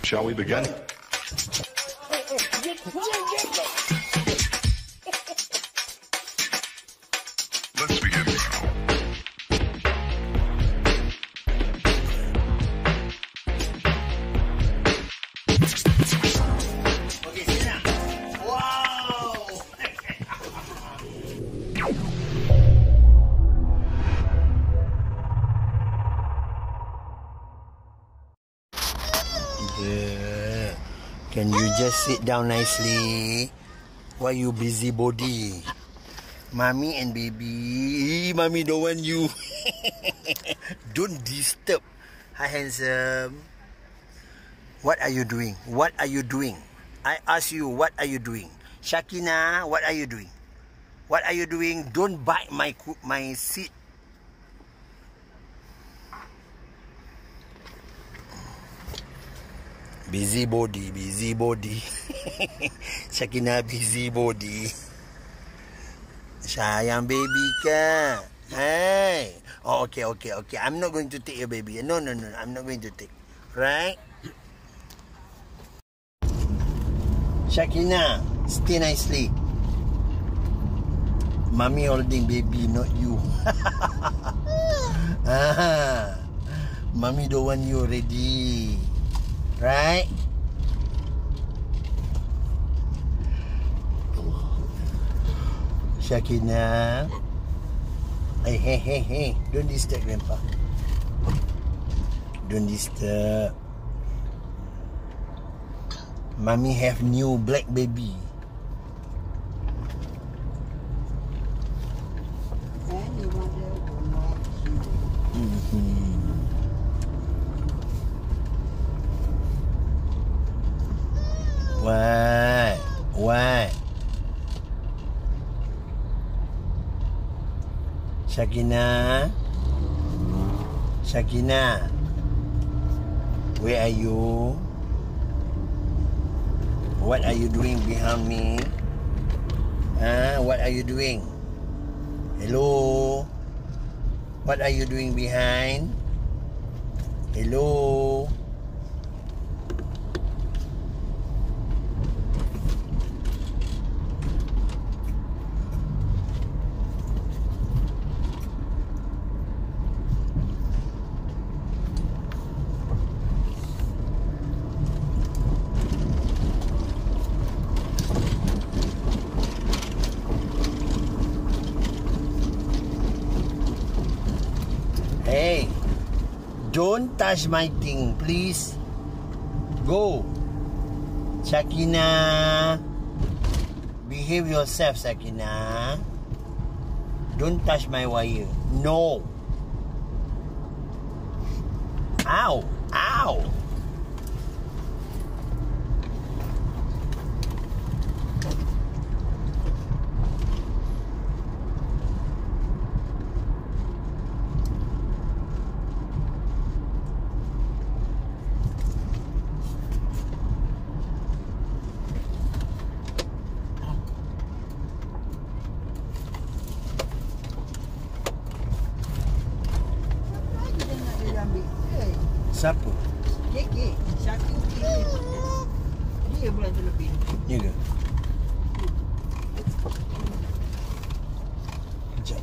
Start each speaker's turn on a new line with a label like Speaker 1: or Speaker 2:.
Speaker 1: Shall we begin? Let's begin now.
Speaker 2: Okay, sit down. Wow! Good. Can you just sit down nicely? Why you busybody? Mommy and baby. Mommy don't want you. Don't disturb. Hi, handsome. What are you doing? What are you doing? I ask you, what are you doing? Shakina, what are you doing? What are you doing? Don't bite my seat. Busybody, busybody. Shakina busybody. Sayang baby ke? Hey. Oh, okay. I'm not going to take your baby. No. I'm not going to take. Right? Shakina, stay nicely. Mommy holding baby, not you. Mommy don't want you already. Right? Shakina. Hey. Don't disturb grandpa. Don't disturb. Mommy have new black baby. What? Shakina, where are you? What are you doing behind me? What are you doing? Hello? What are you doing behind? Hello? Hey, don't touch my thing, please. Go. Shakina. Behave yourself, Shakina. Don't touch my wire. No. Ow. Siapa?
Speaker 3: Kek. Syakir kek. Dia belanja lebih.
Speaker 2: Ya ke? Sekejap.